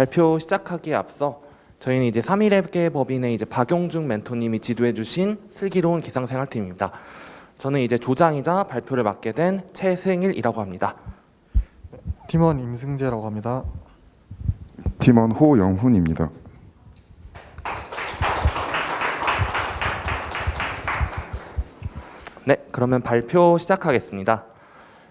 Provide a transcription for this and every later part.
발표 시작하기에 앞서 저희는 이제 3.1회 법인의 이제 박용중 멘토님이 지도해 주신 슬기로운 기상생활팀입니다. 저는 이제 조장이자 발표를 맡게 된 최승일이라고 합니다. 팀원 임승재라고 합니다. 팀원 호영훈입니다. 네, 그러면 발표 시작하겠습니다.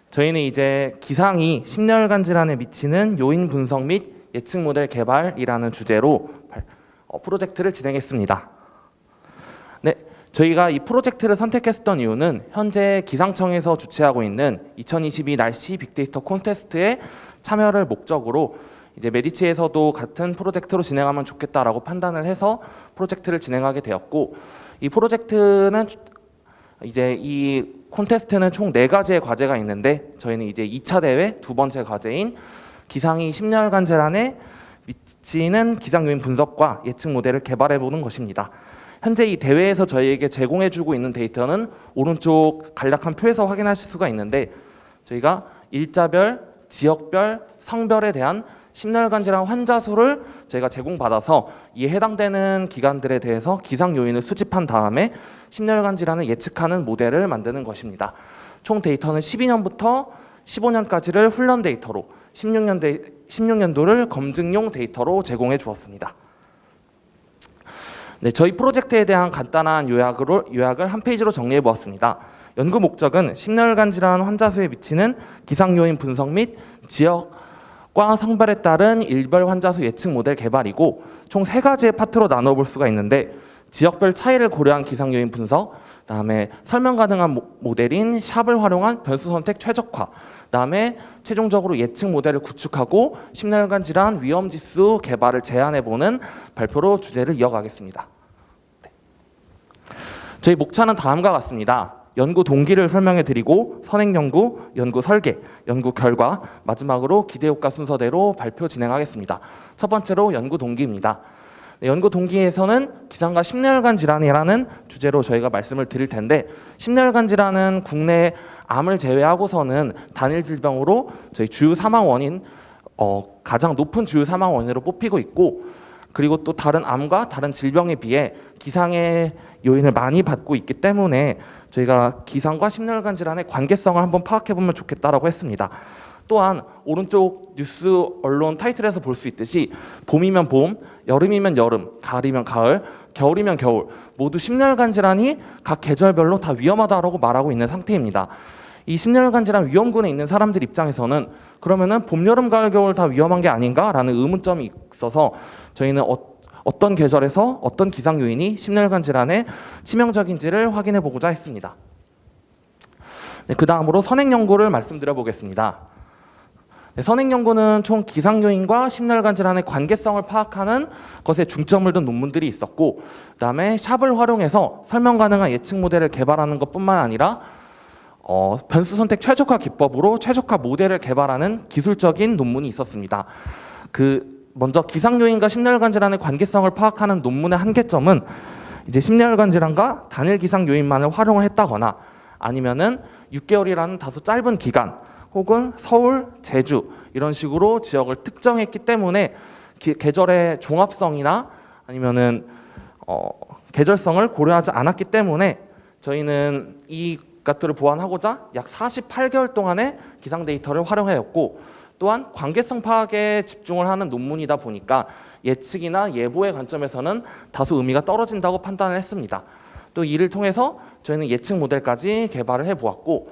저희는 이제 기상이 심혈관 질환에 미치는 요인 분석 및 예측 모델 개발이라는 주제로 프로젝트를 진행했습니다. 네, 저희가 이 프로젝트를 선택했던 이유는 현재 기상청에서 주최하고 있는 2022 날씨 빅데이터 콘테스트에 참여를 목적으로 이제 메디치에서도 같은 프로젝트로 진행하면 좋겠다라고 판단을 해서 프로젝트를 진행하게 되었고, 이 프로젝트는 이제 이 콘테스트는 총 4가지의 과제가 있는데 저희는 이제 2차 대회 두 번째 과제인 기상이 심혈관 질환에 미치는 기상 요인 분석과 예측 모델을 개발해 보는 것입니다. 현재 이 대회에서 저희에게 제공해 주고 있는 데이터는 오른쪽 간략한 표에서 확인하실 수가 있는데, 저희가 일자별, 지역별, 성별에 대한 심혈관 질환 환자 수를 저희가 제공받아서 이에 해당되는 기관들에 대해서 기상 요인을 수집한 다음에 심혈관 질환을 예측하는 모델을 만드는 것입니다. 총 데이터는 12년부터 15년까지를 훈련 데이터로, 16년도를 검증용 데이터로 제공해 주었습니다. 네, 저희 프로젝트에 대한 간단한 요약을 한 페이지로 정리해 보았습니다. 연구 목적은 심혈관 질환 환자 수에 미치는 기상 요인 분석 및 지역과 성별에 따른 일별 환자 수 예측 모델 개발이고, 총 3가지의 파트로 나눠볼 수가 있는데, 지역별 차이를 고려한 기상 요인 분석, 그다음에 설명 가능한 모델인 샵을 활용한 변수 선택 최적화, 그다음에 최종적으로 예측 모델을 구축하고 심혈관 질환 위험 지수 개발을 제안해 보는 발표로 주제를 이어가겠습니다. 네. 저희 목차는 다음과 같습니다. 연구 동기를 설명해 드리고 선행 연구, 연구 설계, 연구 결과, 마지막으로 기대 효과 순서대로 발표 진행하겠습니다. 첫 번째로 연구 동기입니다. 네, 연구 동기에서는 기상과 심혈관 질환이라는 주제로 저희가 말씀을 드릴 텐데, 심혈관 질환은 국내 암을 제외하고서는 단일 질병으로 저희 주요 사망 원인, 가장 높은 주요 사망 원인으로 뽑히고 있고, 그리고 또 다른 암과 다른 질병에 비해 기상의 요인을 많이 받고 있기 때문에 저희가 기상과 심혈관 질환의 관계성을 한번 파악해 보면 좋겠다라고 했습니다. 또한 오른쪽 뉴스 언론 타이틀에서 볼 수 있듯이 봄이면 봄, 여름이면 여름, 가을이면 가을, 겨울이면 겨울 모두 심혈관 질환이 각 계절별로 다 위험하다고 말하고 있는 상태입니다. 이 심혈관 질환 위험군에 있는 사람들 입장에서는 그러면은 봄, 여름, 가을, 겨울 다 위험한 게 아닌가라는 의문점이 있어서 저희는 어떤 계절에서 어떤 기상 요인이 심혈관 질환에 치명적인지를 확인해 보고자 했습니다. 네, 그 다음으로 선행 연구를 말씀드려 보겠습니다. 네, 선행 연구는 총 기상 요인과 심혈관 질환의 관계성을 파악하는 것에 중점을 둔 논문들이 있었고, 그다음에 샵을 활용해서 설명 가능한 예측 모델을 개발하는 것뿐만 아니라 변수 선택 최적화 기법으로 최적화 모델을 개발하는 기술적인 논문이 있었습니다. 먼저 기상 요인과 심혈관 질환의 관계성을 파악하는 논문의 한계점은 이제 심혈관 질환과 단일 기상 요인만을 활용을 했다거나 아니면은 6개월이라는 다소 짧은 기간, 혹은 서울, 제주 이런 식으로 지역을 특정했기 때문에 계절의 종합성이나 아니면은 계절성을 고려하지 않았기 때문에 저희는 이 것들을 보완하고자 약 48개월 동안의 기상 데이터를 활용하였고, 또한 관계성 파악에 집중을 하는 논문이다 보니까 예측이나 예보의 관점에서는 다소 의미가 떨어진다고 판단을 했습니다. 또 이를 통해서 저희는 예측 모델까지 개발을 해보았고,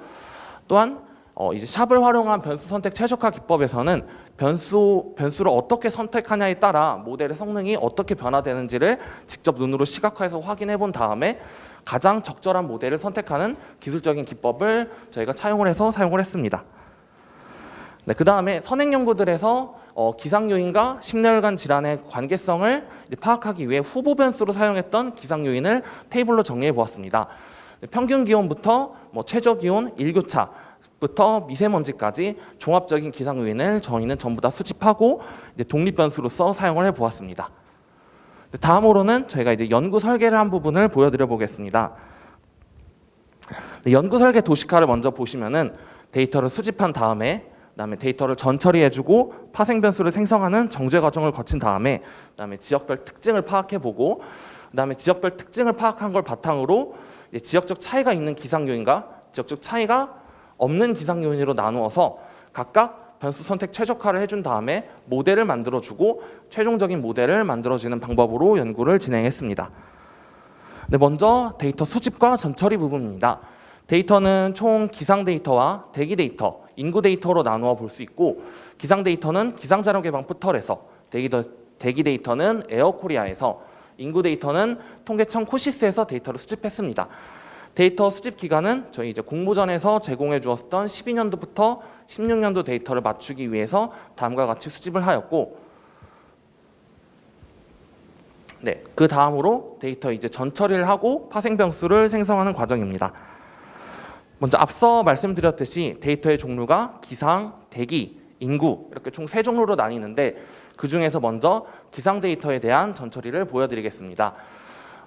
또한 이제 샵을 활용한 변수 선택 최적화 기법에서는 변수를 어떻게 선택하냐에 따라 모델의 성능이 어떻게 변화되는지를 직접 눈으로 시각화해서 확인해 본 다음에 가장 적절한 모델을 선택하는 기술적인 기법을 저희가 차용을 해서 사용을 했습니다. 네, 그 다음에 선행 연구들에서 기상 요인과 심혈관 질환의 관계성을 파악하기 위해 후보 변수로 사용했던 기상 요인을 테이블로 정리해 보았습니다. 평균 기온부터 최저 기온, 일교차 부터 미세먼지까지 종합적인 기상 요인을 저희는 전부 다 수집하고 이제 독립 변수로서 사용을 해 보았습니다. 다음으로는 저희가 이제 연구 설계를 한 부분을 보여드려 보겠습니다. 연구 설계 도식화를 먼저 보시면은 데이터를 수집한 다음에 그다음에 데이터를 전처리해주고 파생 변수를 생성하는 정제 과정을 거친 다음에 그다음에 지역별 특징을 파악해보고 그다음에 지역별 특징을 파악한 걸 바탕으로 이제 지역적 차이가 있는 기상 요인과 지역적 차이가 없는 기상 요인으로 나누어서 각각 변수 선택 최적화를 해준 다음에 모델을 만들어주고 최종적인 모델을 만들어주는 방법으로 연구를 진행했습니다. 네, 먼저 데이터 수집과 전처리 부분입니다. 데이터는 총 기상 데이터와 대기 데이터, 인구 데이터로 나누어 볼 수 있고 기상 데이터는 기상자료 개방 포털에서 대기 데이터는 에어코리아에서 인구 데이터는 통계청 코시스에서 데이터를 수집했습니다. 데이터 수집 기간은 저희 이제 공모전에서 제공해 주었던 12년도부터 16년도 데이터를 맞추기 위해서 다음과 같이 수집을 하였고 네, 그 다음으로 데이터 이제 전처리를 하고 파생 변수를 생성하는 과정입니다. 먼저 앞서 말씀드렸듯이 데이터의 종류가 기상, 대기, 인구 이렇게 총 3종류로 나뉘는데 그 중에서 먼저 기상 데이터에 대한 전처리를 보여드리겠습니다.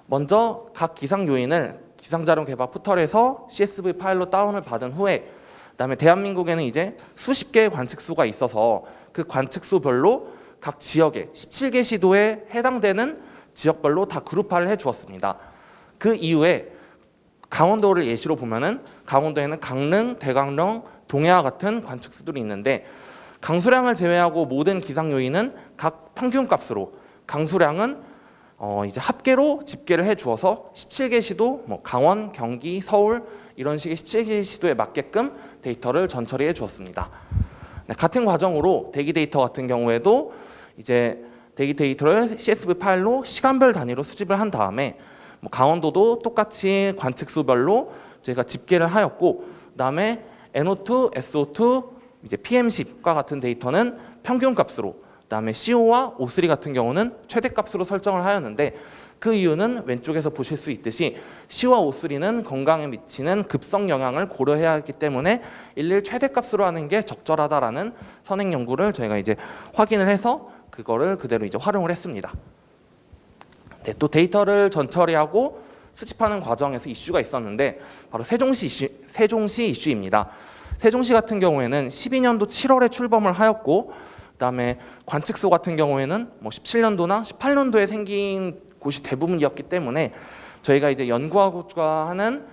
먼저 각 기상 요인을 기상자료 개발 포털에서 CSV 파일로 다운을 받은 후에 그다음에 대한민국에는 이제 수십 개의 관측소가 있어서 그 관측소별로 각 지역에 17개 시도에 해당되는 지역별로 다 그룹화를 해 주었습니다. 그 이후에 강원도를 예시로 보면은 강원도에는 강릉, 대강릉, 동해와 같은 관측소들이 있는데 강수량을 제외하고 모든 기상 요인은 각 평균값으로 강수량은 이제 합계로 집계를 해 주어서 17개 시도 뭐 강원, 경기, 서울 이런 식의 17개 시도에 맞게끔 데이터를 전처리해 주었습니다. 네, 같은 과정으로 대기 데이터 같은 경우에도 이제 대기 데이터를 CSV 파일로 시간별 단위로 수집을 한 다음에 뭐 강원도도 똑같이 관측소별로 저희가 집계를 하였고 그다음에 NO2, SO2, 이제 PM10과 같은 데이터는 평균값으로 그다음에 CO와 O3 같은 경우는 최대값으로 설정을 하였는데 그 이유는 왼쪽에서 보실 수 있듯이 CO와 O3는 건강에 미치는 급성 영향을 고려해야 하기 때문에 일일 최대값으로 하는 게 적절하다라는 선행 연구를 저희가 이제 확인을 해서 그거를 그대로 이제 활용을 했습니다. 네, 또 데이터를 전처리하고 수집하는 과정에서 이슈가 있었는데 바로 세종시 이슈입니다. 세종시 같은 경우에는 12년도 7월에 출범을 하였고 그다음에 관측소 같은 경우에는 뭐 17년도나 18년도에 생긴 곳이 대부분이었기 때문에 저희가 이제 연구하고자 하는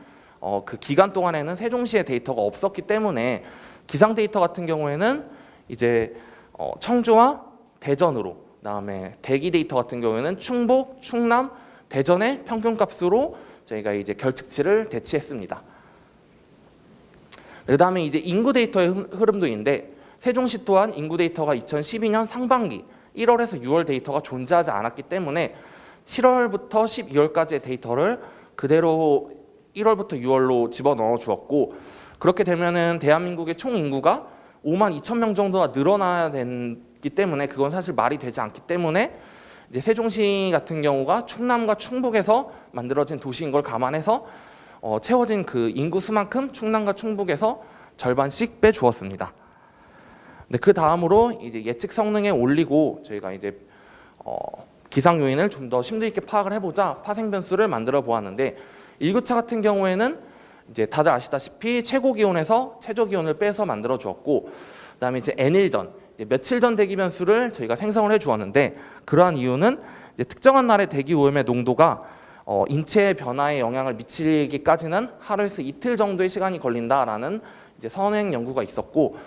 그 기간 동안에는 세종시의 데이터가 없었기 때문에 기상 데이터 같은 경우에는 이제 청주와 대전으로 그다음에 대기 데이터 같은 경우에는 충북, 충남, 대전의 평균값으로 저희가 이제 결측치를 대치했습니다. 그다음에 이제 인구 데이터의 흐름도 있는데 세종시 또한 인구 데이터가 2012년 상반기 1월에서 6월 데이터가 존재하지 않았기 때문에 7월부터 12월까지의 데이터를 그대로 1월부터 6월로 집어넣어 주었고 그렇게 되면은 대한민국의 총 인구가 5만 2천 명 정도가 늘어나야 되기 때문에 그건 사실 말이 되지 않기 때문에 이제 세종시 같은 경우가 충남과 충북에서 만들어진 도시인 걸 감안해서 채워진 그 인구 수만큼 충남과 충북에서 절반씩 빼 주었습니다. 네, 그 다음으로 이제 예측 성능에 올리고 저희가 이제 기상 요인을 좀 더 심도 있게 파악을 해보자 파생 변수를 만들어 보았는데 일교차 같은 경우에는 이제 다들 아시다시피 최고 기온에서 최저 기온을 빼서 만들어 주었고 그다음에 이제 N일 전 며칠 전 대기 변수를 저희가 생성을 해 주었는데 그러한 이유는 이제 특정한 날의 대기 오염의 농도가 인체의 변화에 영향을 미치기까지는 하루에서 이틀 정도의 시간이 걸린다라는 이제 선행 연구가 있었고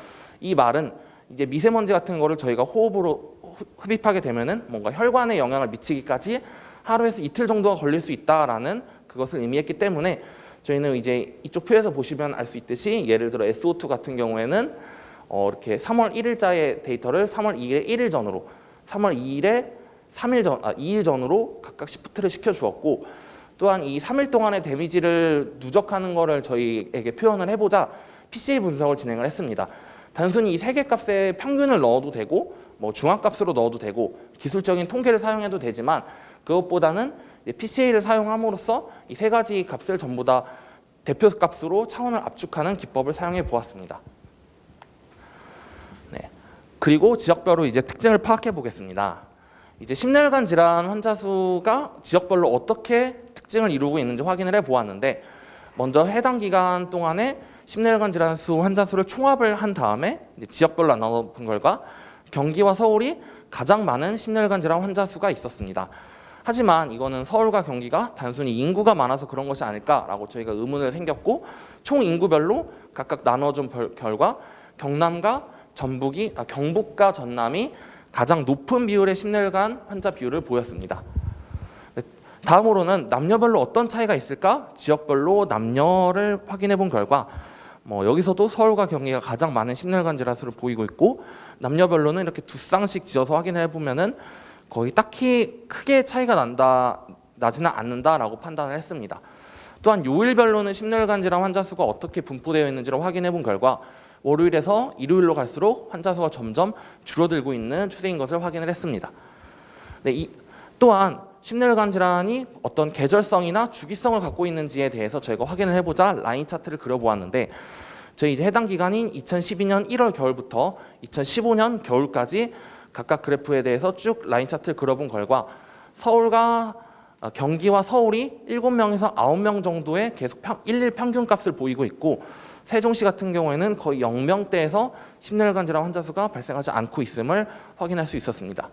이 말은 이제 미세먼지 같은 거를 저희가 호흡으로 흡입하게 되면은 뭔가 혈관에 영향을 미치기까지 하루에서 이틀 정도가 걸릴 수 있다라는 그것을 의미했기 때문에 저희는 이제 이쪽 표에서 보시면 알 수 있듯이 예를 들어 SO2 같은 경우에는 이렇게 3월 1일자의 데이터를 3월 2일에 1일 전으로 3월 2일에 2일 전으로 각각 시프트를 시켜 주었고 또한 이 3일 동안의 데미지를 누적하는 거를 저희에게 표현을 해보자 PCA 분석을 진행을 했습니다. 단순히 이 세 개 값의 평균을 넣어도 되고 뭐 중앙값으로 넣어도 되고 기술적인 통계를 사용해도 되지만 그것보다는 PCA를 사용함으로써 이 세 가지 값을 전부 다 대표 값으로 차원을 압축하는 기법을 사용해 보았습니다. 네. 그리고 지역별로 이제 특징을 파악해 보겠습니다. 이제 심혈관 질환 환자 수가 지역별로 어떻게 특징을 이루고 있는지 확인을 해 보았는데 먼저 해당 기간 동안에 심혈관 질환 수 환자 수를 총합을 한 다음에 이제 지역별로 나눠본 결과 경기와 서울이 가장 많은 심혈관 질환 환자 수가 있었습니다. 하지만 이거는 서울과 경기가 단순히 인구가 많아서 그런 것이 아닐까라고 저희가 의문을 생겼고, 총 인구별로 각각 나눠준 결과 경남과 경북과 전남이 가장 높은 비율의 심혈관 환자 비율을 보였습니다. 다음으로는 남녀별로 어떤 차이가 있을까? 지역별로 남녀를 확인해 본 결과 여기서도 서울과 경기가 가장 많은 심혈관 질환 수를 보이고 있고, 남녀별로는 이렇게 두 쌍씩 지어서 확인해 보면은 거의 딱히 크게 차이가 나지는 않는다라고 판단을 했습니다. 또한 요일별로는 심혈관 질환 환자 수가 어떻게 분포되어 있는지를 확인해 본 결과 월요일에서 일요일로 갈수록 환자 수가 점점 줄어들고 있는 추세인 것을 확인을 했습니다. 네, 또한 심혈관 질환이 어떤 계절성이나 주기성을 갖고 있는지에 대해서 저희가 확인을 해보자 라인 차트를 그려보았는데, 저희 이제 해당 기간인 2012년 1월 겨울부터 2015년 겨울까지 각각 그래프에 대해서 쭉 라인 차트를 그려본 결과 경기와 서울이 7명에서 9명 정도의 계속 일일 평균값을 보이고 있고, 세종시 같은 경우에는 거의 0명대에서 심혈관 질환 환자 수가 발생하지 않고 있음을 확인할 수 있었습니다.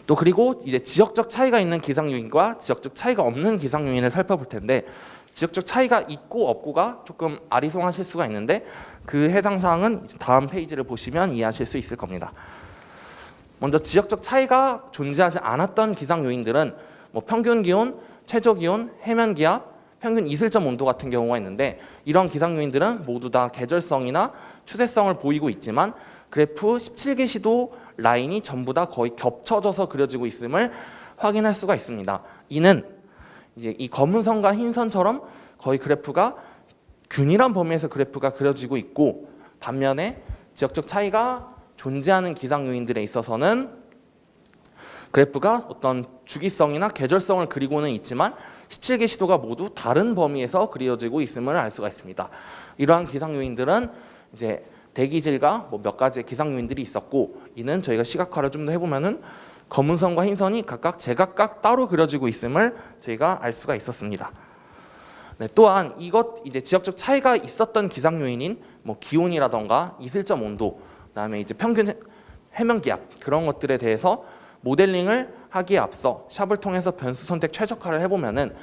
또 그리고 이제 지역적 차이가 있는 기상 요인과 지역적 차이가 없는 기상 요인을 살펴볼 텐데, 지역적 차이가 있고 없고가 조금 아리송하실 수가 있는데 그 해당 사항은 다음 페이지를 보시면 이해하실 수 있을 겁니다. 먼저 지역적 차이가 존재하지 않았던 기상 요인들은 평균 기온, 최저 기온, 해면 기압, 평균 이슬점 온도 같은 경우가 있는데, 이런 기상 요인들은 모두 다 계절성이나 추세성을 보이고 있지만 그래프 17개 시도 라인이 전부 다 거의 겹쳐져서 그려지고 있음을 확인할 수가 있습니다. 이는 이제 이 검은 선과 흰 선처럼 거의 그래프가 균일한 범위에서 그래프가 그려지고 있고, 반면에 지역적 차이가 존재하는 기상 요인들에 있어서는 그래프가 어떤 주기성이나 계절성을 그리고는 있지만 17개 시도가 모두 다른 범위에서 그려지고 있음을 알 수가 있습니다. 이러한 기상 요인들은 이제 대기질과 몇 가지의 기상 요인들이 있었고, 이는 저희가 시각화를 좀 더 해보면은 검은 선과 흰 선이 각각 제각각 따로 그려지고 있음을 저희가 알 수가 있었습니다. 네, 또한 이제 지역적 차이가 있었던 기상 요인인 기온이라던가 이슬점 온도, 그다음에 이제 평균 해면 기압, 그런 것들에 대해서 모델링을 하기에 앞서 샵을 통해서 변수 선택 최적화를 해보면은,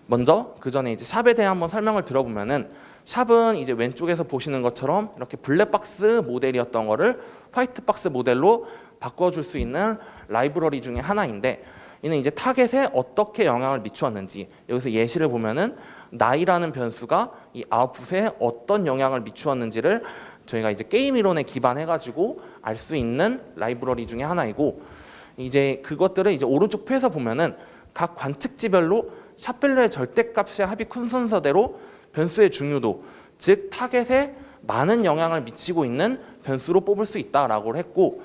먼저 그 전에 이제 샵에 대해 한번 설명을 들어보면은, 샵은 이제 왼쪽에서 보시는 것처럼 이렇게 블랙박스 모델이었던 거를 화이트박스 모델로 바꿔줄 수 있는 라이브러리 중에 하나인데, 이는 이제 타겟에 어떻게 영향을 미추었는지, 여기서 예시를 보면은 나이라는 변수가 이 아웃풋에 어떤 영향을 미추었는지를 저희가 이제 게임 이론에 기반해가지고 알 수 있는 라이브러리 중에 하나이고, 이제 그것들을 이제 오른쪽 표에서 보면은 각 관측지별로 샵별로의 절대값의 합이 큰 순서대로 변수의 중요도, 즉 타겟에 많은 영향을 미치고 있는 변수로 뽑을 수 있다라고 했고,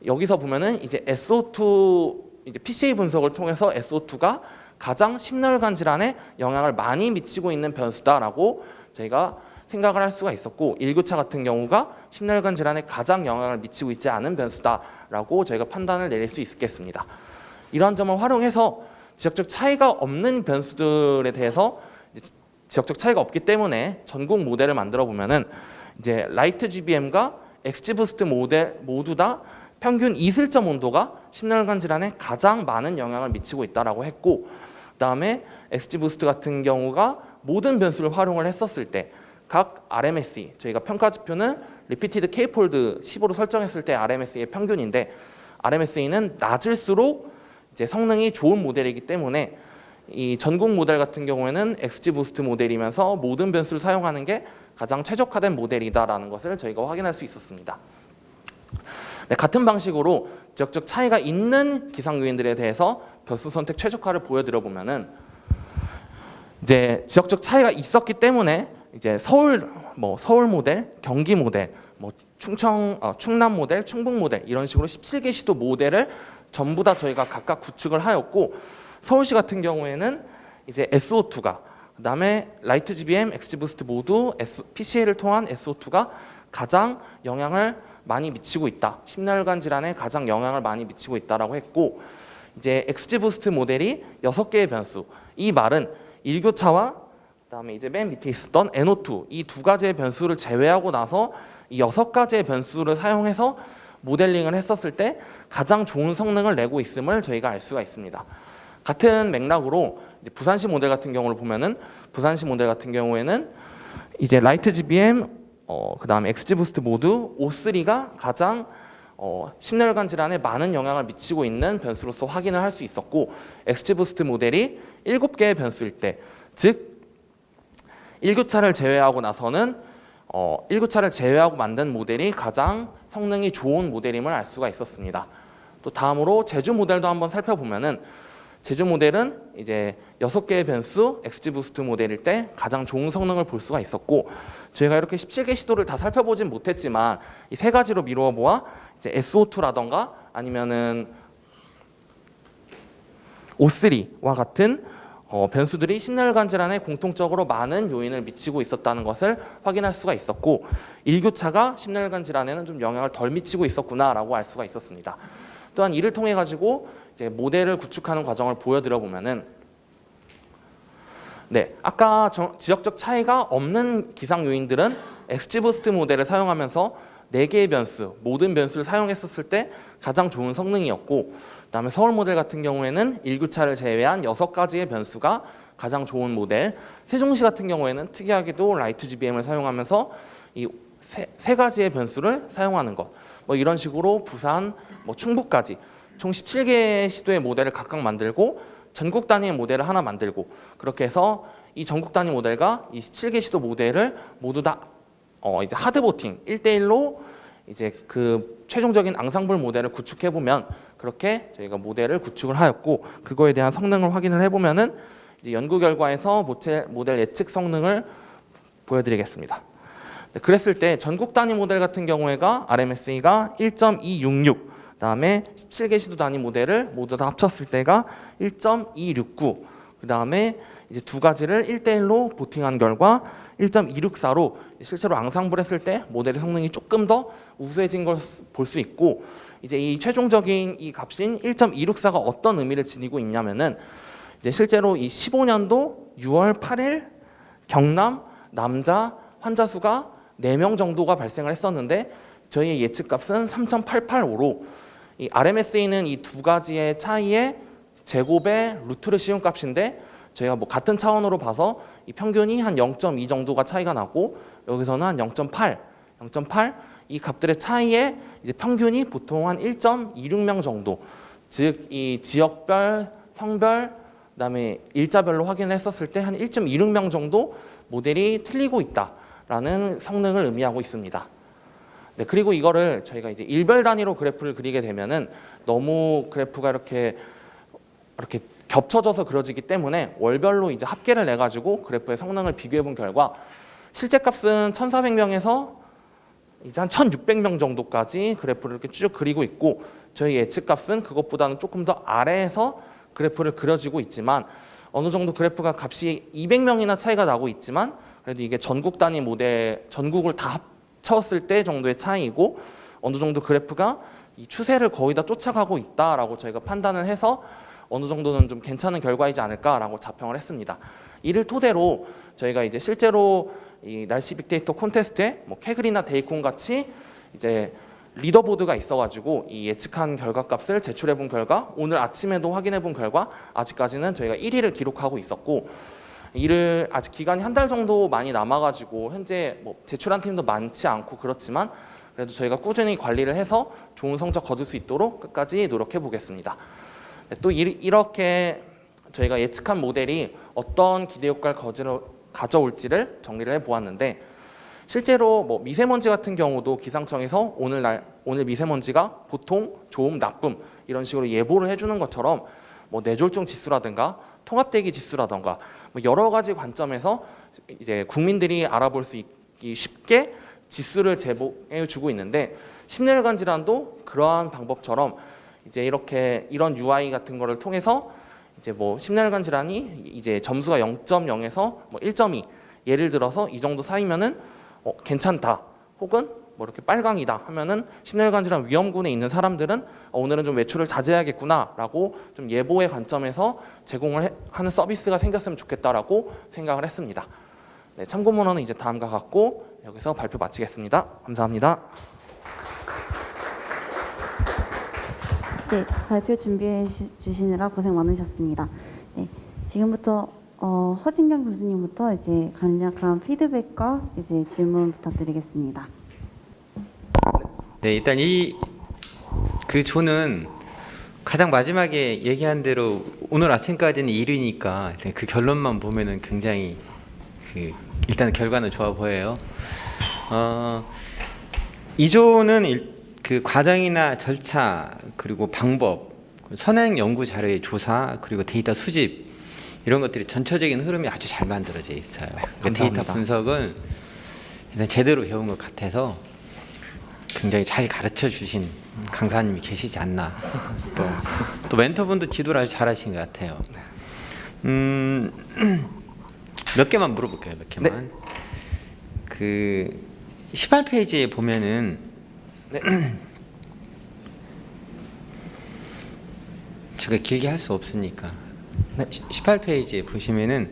여기서 보면은 이제 SO2 이제 PCA 분석을 통해서 SO2가 가장 심혈관 질환에 영향을 많이 미치고 있는 변수다라고 저희가 생각을 할 수가 있었고, 일교차 같은 경우가 심혈관 질환에 가장 영향을 미치고 있지 않은 변수다라고 저희가 판단을 내릴 수 있겠습니다. 이러한 점을 활용해서 지역적 차이가 없는 변수들에 대해서 지역적 차이가 없기 때문에 전국 모델을 만들어 보면은 이제 라이트 GBM과 XGBoost 모델 모두 다 평균 이슬점 온도가 심혈관 질환에 가장 많은 영향을 미치고 있다라고 했고, 그다음에 XGBoost 같은 경우가 모든 변수를 활용을 했었을 때 각 RMSE, 저희가 평가 지표는 리피티드 K폴드 15로 설정했을 때 RMSE의 평균인데, RMSE는 낮을수록 이제 성능이 좋은 모델이기 때문에 이 전국 모델 같은 경우에는 XGBoost 모델이면서 모든 변수를 사용하는 게 가장 최적화된 모델이다라는 것을 저희가 확인할 수 있었습니다. 네, 같은 방식으로 지역적 차이가 있는 기상 요인들에 대해서 변수 선택 최적화를 보여드려 보면은, 이제 지역적 차이가 있었기 때문에 이제 서울 모델, 경기 모델, 충남 모델, 충북 모델, 이런 식으로 17개 시도 모델을 전부 다 저희가 각각 구축을 하였고, 서울시 같은 경우에는 이제 SO2가, 그다음에 라이트 GBM, XGBoost 모두 PCA를 통한 SO2가 가장 영향을 많이 미치고 있다, 심혈관 질환에 가장 영향을 많이 미치고 있다라고 했고, 이제 XGBoost 모델이 6개의 변수, 이 말은 일교차와 그다음에 이제 맨 밑에 있었던 NO2 이 두 가지의 변수를 제외하고 나서 이 6가지의 변수를 사용해서 모델링을 했었을 때 가장 좋은 성능을 내고 있음을 저희가 알 수가 있습니다. 같은 맥락으로 이제 부산시 모델 같은 경우를 보면은 부산시 모델 같은 경우에는 이제 라이트 GBM 그다음에 XG 부스트 모드 O3가 가장 심혈관 질환에 많은 영향을 미치고 있는 변수로서 확인을 할 수 있었고 XG 부스트 모델이 7개의 변수일 때, 즉 1교차를 제외하고 나서는 1교차를 제외하고 만든 모델이 가장 성능이 좋은 모델임을 알 수가 있었습니다. 또 다음으로 제주 모델도 한번 살펴보면은 제주 모델은 이제 6개의 변수 XG 부스트 모델일 때 가장 좋은 성능을 볼 수가 있었고 저희가 이렇게 17개 시도를 다 살펴보진 못했지만 이 세 가지로 미루어 보아 이제 SO2라던가 아니면은 O3와 같은 변수들이 심혈관 질환에 공통적으로 많은 요인을 미치고 있었다는 것을 확인할 수가 있었고 1교차가 심혈관 질환에는 좀 영향을 덜 미치고 있었구나라고 알 수가 있었습니다. 또한 이를 통해 가지고 이제 모델을 구축하는 과정을 보여드려 보면은 아까 지역적 차이가 없는 기상 요인들은 XG 부스트 모델을 사용하면서 4개의 변수, 모든 변수를 사용했었을 때 가장 좋은 성능이었고 그다음에 서울 모델 같은 경우에는 1교차를 제외한 6가지의 변수가 가장 좋은 모델, 세종시 같은 경우에는 특이하게도 라이트 GBM을 사용하면서 이 세 가지의 변수를 사용하는 것, 뭐 이런 식으로 부산, 충북까지 총 17개의 시도의 모델을 각각 만들고 전국 단위의 모델을 하나 만들고 그렇게 해서 이 전국 단위 모델과 이 17개 시도 모델을 모두 다 이제 하드 보팅 1대1로 이제 그 최종적인 앙상블 모델을 구축해 보면 그렇게 저희가 모델을 구축을 하였고 그거에 대한 성능을 확인을 해 보면은 이제 연구 결과에서 모델 예측 성능을 보여드리겠습니다. 그랬을 때 전국 단위 모델 같은 경우에가 RMSE가 1.266, 그다음에 17개 시도 단위 모델을 모두 다 합쳤을 때가 1.269, 그다음에 이제 두 가지를 1대1로 보팅한 결과 1.264로 실제로 앙상블했을 때 모델의 성능이 조금 더 우수해진 걸 볼 수 있고 이제 이 최종적인 이 값인 1.264가 어떤 의미를 지니고 있냐면은 이제 실제로 이 15년도 6월 8일 경남 남자 환자 수가 4명 정도가 발생을 했었는데 저희의 예측값은 3.885로 이 RMSE는 이 두 가지의 차이의 제곱의 루트를 씌운 값인데 저희가 같은 차원으로 봐서 이 평균이 한 0.2 정도가 차이가 나고 여기서는 한 0.8 이 값들의 차이에 이제 평균이 보통 한 1.26명 정도, 즉 이 지역별, 성별, 그다음에 일자별로 확인을 했었을 때 한 1.26명 정도 모델이 틀리고 있다라는 성능을 의미하고 있습니다. 그리고 이거를 저희가 이제 일별 단위로 그래프를 그리게 되면은 너무 그래프가 이렇게 겹쳐져서 그려지기 때문에 월별로 이제 합계를 내 가지고 그래프의 성능을 비교해 본 결과 실제 값은 1,400명에서 이제 한 1,600명 정도까지 그래프를 이렇게 쭉 그리고 있고 저희 예측 값은 그것보다는 조금 더 아래에서 그래프를 그려지고 있지만 어느 정도 그래프가 값이 200명이나 차이가 나고 있지만 그래도 이게 전국 단위 모델 전국을 다 합쳤을 때 정도의 차이이고 어느 정도 그래프가 이 추세를 거의 다 쫓아가고 있다라고 저희가 판단을 해서 어느 정도는 좀 괜찮은 결과이지 않을까라고 자평을 했습니다. 이를 토대로 저희가 이제 실제로 이 날씨 빅데이터 콘테스트에 캐글이나 데이콘 같이 이제 리더보드가 있어가지고 이 예측한 결과값을 제출해본 결과 오늘 아침에도 확인해본 결과 아직까지는 저희가 1위를 기록하고 있었고 이를 아직 기간이 한 달 정도 많이 남아가지고 현재 제출한 팀도 많지 않고 그렇지만 그래도 저희가 꾸준히 관리를 해서 좋은 성적 거둘 수 있도록 끝까지 노력해 보겠습니다. 또 이렇게 저희가 예측한 모델이 어떤 기대 효과를 가져올지를 정리를 해보았는데 실제로 미세먼지 같은 경우도 기상청에서 오늘 미세먼지가 보통, 좋음, 나쁨 이런 식으로 예보를 해주는 것처럼 뇌졸중 지수라든가 통합대기 지수라든가 여러 가지 관점에서 이제 국민들이 알아볼 수 있기 쉽게 지수를 제공해주고 있는데 심혈관 질환도 그러한 방법처럼 이제 이런 UI 같은 거를 통해서 이제 심혈관 질환이 이제 점수가 0.0에서 1.2 예를 들어서 이 정도 사이면은 괜찮다 혹은 뭐 이렇게 빨강이다 하면은 심혈관 질환 위험군에 있는 사람들은 오늘은 좀 외출을 자제해야겠구나라고 좀 예보의 관점에서 하는 서비스가 생겼으면 좋겠다라고 생각을 했습니다. 네, 참고문헌은 이제 다음과 같고 여기서 발표 마치겠습니다. 감사합니다. 네, 발표 준비해 주시느라 고생 많으셨습니다. 네, 지금부터 허진경 교수님부터 이제 간략한 피드백과 이제 질문 부탁드리겠습니다. 네, 일단 그 조는 가장 마지막에 얘기한 대로 오늘 아침까지는 1위니까 그 결론만 보면은 굉장히 일단 결과는 좋아 보여요. 이 조는 그 과정이나 절차 그리고 방법, 선행 연구 자료의 조사 그리고 데이터 수집 이런 것들이 전체적인 흐름이 아주 잘 만들어져 있어요. 그 데이터 분석은 일단 제대로 배운 것 같아서 굉장히 잘 가르쳐 주신 강사님이 계시지 않나. 또 멘토분도 지도를 아주 잘하신 것 같아요. 몇 개만 물어볼게요. 몇 개만. 네. 그 18페이지에 보면은 네. 제가 길게 할 수 없으니까 네. 18페이지에 보시면은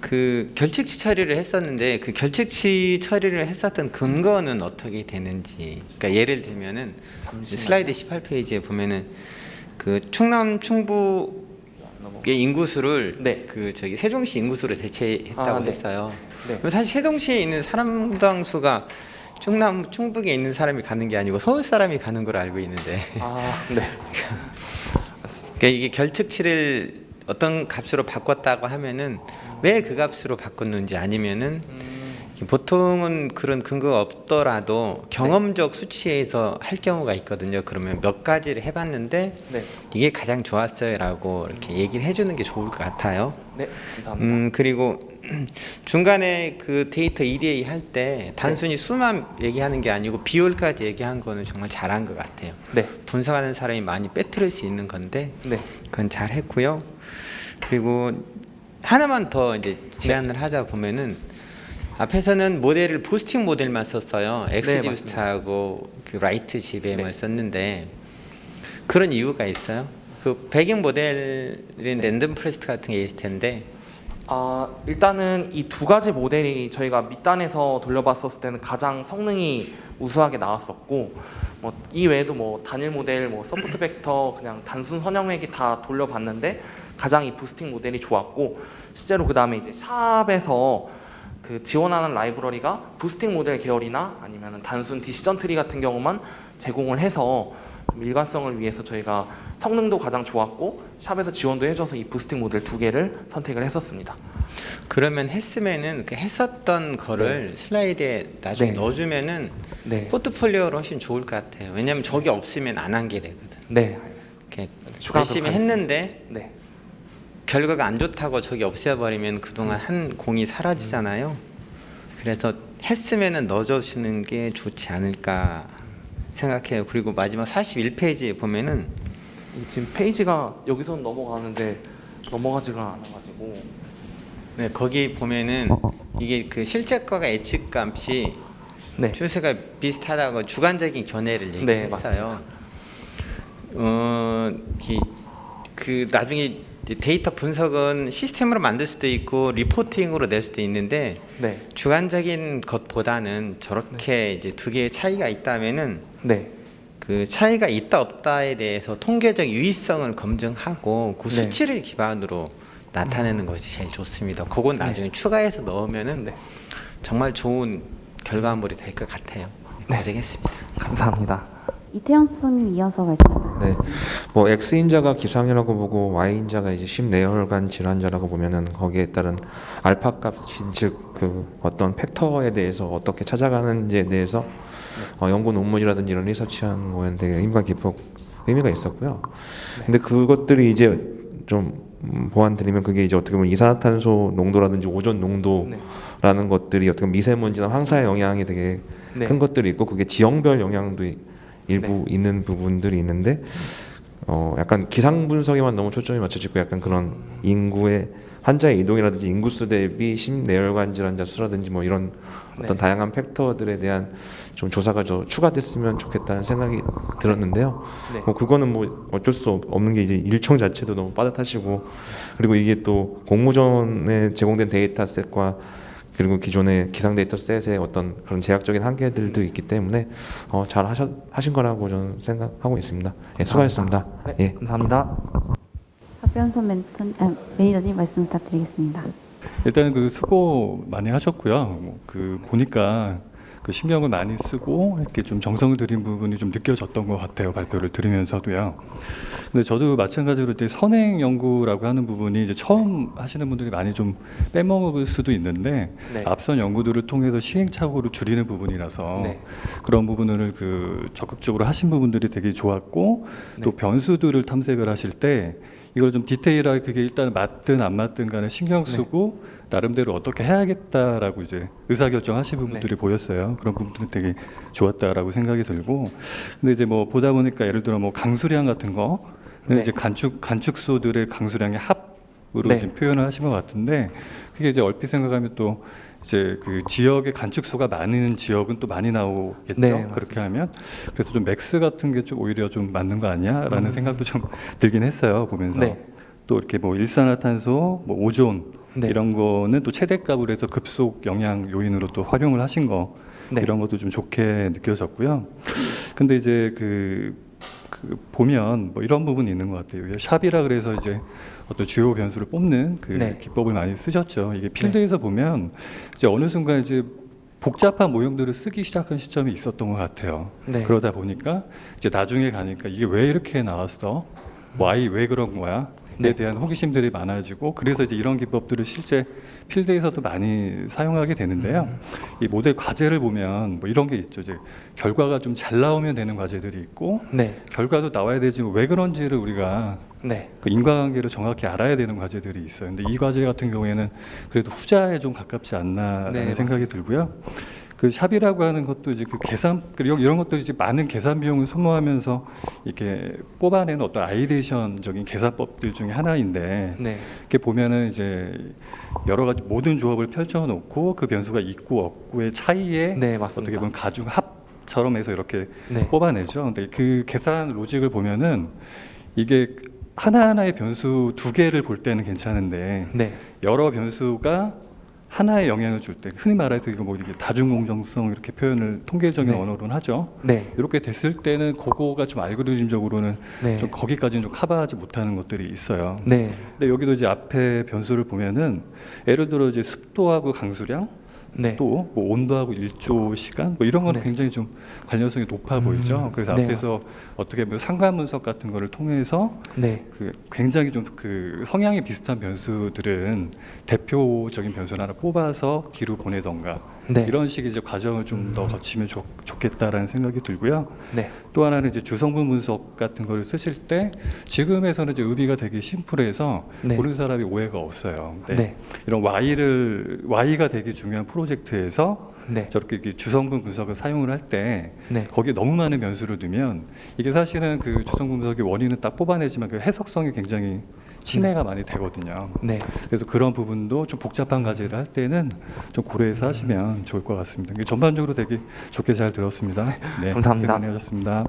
그 결칙치 처리를 했었는데 그 결칙치 처리를 했었던 근거는 어떻게 되는지, 그러니까 예를 들면은 슬라이드 18페이지에 보면은 그 충남 충북의 인구수를 네. 그 저기 세종시 인구수로 대체했다고 네. 했어요. 네. 그럼 사실 세종시에 있는 사람당 수가 충남 충북에 있는 사람이 가는 게 아니고 서울 사람이 가는 걸 알고 있는데 네. 그러니까 이게 결측치를 어떤 값으로 바꿨다고 하면은 왜 그 값으로 바꿨는지, 아니면은 보통은 그런 근거가 없더라도 경험적 수치에서 할 경우가 있거든요. 그러면 몇 가지를 해봤는데 네. 이게 가장 좋았어요라고 이렇게 얘기를 해주는 게 좋을 것 같아요. 네. 감사합니다. 그리고 중간에 그 데이터 EDA 할 때 단순히 수만 얘기하는 게 아니고 비율까지 얘기한 거는 정말 잘한 것 같아요. 네. 분석하는 사람이 많이 빼뜨릴 수 있는 건데 네. 그건 잘 했고요. 그리고 하나만 더 이제 제안을 하자 보면은 앞에서는 모델을 부스팅 모델만 썼어요. 엑스지스트하고 그 라이트 GBM을 썼는데 그런 이유가 있어요. 그 배경 모델인 랜덤 프레스트 같은 게 있을 텐데 일단은 이 두 가지 모델이 저희가 밑단에서 돌려봤었을 때는 가장 성능이 우수하게 나왔었고, 뭐 이 외에도 뭐 단일 모델, 뭐 서포트 벡터, 그냥 단순 선형외기 다 돌려봤는데 가장 이 부스팅 모델이 좋았고, 실제로 그 다음에 이제 샵에서 그 지원하는 라이브러리가 부스팅 모델 계열이나 아니면 단순 디시전 트리 같은 경우만 제공을 해서 일관성을 위해서 저희가 성능도 가장 좋았고 샵에서 지원도 해줘서 이 부스팅 모델 두 개를 선택을 했었습니다. 그러면 했으면은 그 했었던 거를 슬라이드에 나중에 네. 넣어주면은 네. 포트폴리오로 훨씬 좋을 것 같아요. 왜냐하면 저게 없으면 안 한 게 되거든. 네. 이렇게 추가로 열심히 했는데 네. 결과가 안 좋다고 저기 없애버리면 그동안 한 공이 사라지잖아요. 그래서 했으면은 넣어주시는 게 좋지 않을까 생각해요. 그리고 마지막 41페이지에 보면은 지금 페이지가 여기서 넘어가는데 넘어가지가 않아가지고 네, 거기 보면은 이게 그 실제가가 예측값이 네. 추세가 비슷하다고 주관적인 견해를 얘기했어요. 그 나중에 데이터 분석은 시스템으로 만들 수도 있고 리포팅으로 낼 수도 있는데 네. 주관적인 것보다는 저렇게 이제 두 개의 차이가 있다면은 네. 그 차이가 있다 없다에 대해서 통계적 유의성을 검증하고 그 네. 수치를 기반으로 나타내는 것이 제일 좋습니다. 그건 나중에 추가해서 넣으면은 네. 정말 좋은 결과물이 될 것 같아요. 고생했습니다. 감사합니다. 이태영 수석님 이어서 말씀 네, 부탁드리겠습니다. 뭐 X인자가 기상이라고 보고 Y인자가 이제 심내혈관 질환자라고 보면은 거기에 따른 알파 값인 즉 그 어떤 팩터에 대해서 어떻게 찾아가는지에 대해서 연구 논문이라든지 이런 리서치한 거에 되게 의미가 의미가 있었고요. 근데 그것들이 이제 좀 보완드리면 그게 이제 어떻게 보면 이산화탄소 농도라든지 오존 농도라는 것들이 어떻게 보면 미세먼지나 황사의 영향이 되게 네. 큰 것들이 있고 그게 지형별 영향도 일부 있는 부분들이 있는데 약간 기상 분석에만 너무 초점이 맞춰지고 약간 그런 인구의 환자의 이동이라든지 인구수 대비 심내혈관 질환자 수라든지 뭐 이런 어떤 네. 다양한 팩터들에 대한 좀 조사가 좀 추가됐으면 좋겠다는 생각이 들었는데요. 네. 뭐 그거는 뭐 어쩔 수 없는 게 이제 일정 자체도 너무 빠듯하시고 그리고 이게 또 공모전에 제공된 데이터셋과 그리고 기존의 기상 데이터셋의 어떤 그런 제약적인 한계들도 있기 때문에 잘 하신 거라고 저는 생각하고 있습니다. 예, 수고하셨습니다. 네, 예. 감사합니다. 박변선 매니저님 말씀 부탁드리겠습니다. 일단 그 수고 많이 하셨고요. 그 보니까 그 신경을 많이 쓰고 이렇게 좀 정성을 들인 부분이 좀 느껴졌던 것 같아요. 발표를 들으면서도요. 근데 저도 마찬가지로 이제 선행 연구라고 하는 부분이 이제 처음 하시는 분들이 많이 좀 빼먹을 수도 있는데 네. 앞선 연구들을 통해서 시행착오를 줄이는 부분이라서 네. 그런 부분을 그 적극적으로 하신 부분들이 되게 좋았고 네. 또 변수들을 탐색을 하실 때 이걸 좀 디테일하게 그게 일단 맞든 안 맞든 간에 신경 쓰고 나름대로 어떻게 해야겠다라고 이제 의사결정하신 부분들이 보였어요. 그런 부분들이 되게 좋았다라고 생각이 들고 근데 이제 뭐 보다 보니까 예를 들어 뭐 강수량 같은 거 네. 이제 간축소들의 강수량의 합으로 네. 지금 표현을 하신 것 같은데 그게 이제 얼핏 생각하면 또 이제 그 지역의 간축소가 많은 지역은 또 많이 나오겠죠. 네, 맞습니다. 그렇게 하면 그래서 좀 맥스 같은 게 좀 오히려 좀 맞는 거 아니야라는 생각도 좀 들긴 했어요 보면서 네. 또 이렇게 뭐 일산화탄소, 뭐 오존 네. 이런 거는 또 최대값을 해서 급속 영향 요인으로 또 활용을 하신 거 네. 이런 것도 좀 좋게 느껴졌고요. 근데 이제 그 보면 뭐 이런 부분이 있는 것 같아요. 샵이라 그래서 이제 어떤 주요 변수를 뽑는 그 네. 기법을 많이 쓰셨죠. 이게 필드에서 보면 이제 어느 순간 이제 복잡한 모형들을 쓰기 시작한 시점이 있었던 것 같아요. 네. 그러다 보니까 이제 나중에 가니까 이게 왜 이렇게 나왔어? Y 왜 그런 거야? 에 네. 대한 호기심들이 많아지고 그래서 이제 이런 기법들을 실제 필드에서도 많이 사용하게 되는데요. 이 모델 과제를 보면 뭐 이런 게 있죠. 이제 결과가 좀 잘 나오면 되는 과제들이 있고 네. 결과도 나와야 되지만 왜 그런지를 우리가 네. 그 인과관계를 정확히 알아야 되는 과제들이 있어요. 근데 이 과제 같은 경우에는 그래도 후자에 좀 가깝지 않나라는 네, 생각이 들고요. 그 샵이라고 하는 것도 이제 그 계산 그리고 이런 것들이 이제 많은 계산 비용을 소모하면서 이렇게 뽑아내는 어떤 아이데이션적인 계산법들 중에 하나인데 네. 이렇게 보면은 이제 여러 가지 모든 조합을 펼쳐놓고 그 변수가 있고 없고의 차이에 네, 맞습니다. 어떻게 보면 가중 합처럼 해서 이렇게 네. 뽑아내죠. 근데 그 계산 로직을 보면은 이게 하나하나의 변수 두 개를 볼 때는 괜찮은데 네. 여러 변수가 하나의 영향을 줄 때 흔히 말해서 이거 뭐 이게 다중공정성 이렇게 표현을 통계적인 네. 언어로는 하죠. 네. 이렇게 됐을 때는 그거가 좀 알고리즘적으로는 네. 좀 거기까지는 좀 커버하지 못하는 것들이 있어요. 네. 근데 여기도 이제 앞에 변수를 보면은 예를 들어 이제 습도하고 강수량 네. 또 뭐 온도하고 일조 시간 뭐 이런 거는 네. 굉장히 좀 관련성이 높아 보이죠. 그래서 네, 앞에서 어떻게 보면 상관 분석 같은 거를 통해서 네. 그 굉장히 좀 그 성향이 비슷한 변수들은 대표적인 변수를 하나 뽑아서 뒤로 보내던가 네. 이런 식의 이제 과정을 좀 더 거치면 좋겠다라는 생각이 들고요. 네. 또 하나는 이제 주성분 분석 같은 거를 쓰실 때 지금에서는 이제 의미가 되게 심플해서 네. 보는 사람이 오해가 없어요. 네. 네. 이런 Y가 되게 중요한 프로젝트에서 네. 저렇게 이렇게 주성분 분석을 사용을 할 때 네. 거기에 너무 많은 변수를 넣으면 이게 사실은 그 주성분 분석의 원인은 딱 뽑아내지만 그 해석성이 굉장히 침해가 많이 되거든요. 네. 그래서 그런 부분도 좀 복잡한 과제를 할 때는 좀 고려해서 하시면 좋을 것 같습니다. 전반적으로 되게 좋게 잘 들었습니다. 네, 감사합니다. 고생 많이 하셨습니다.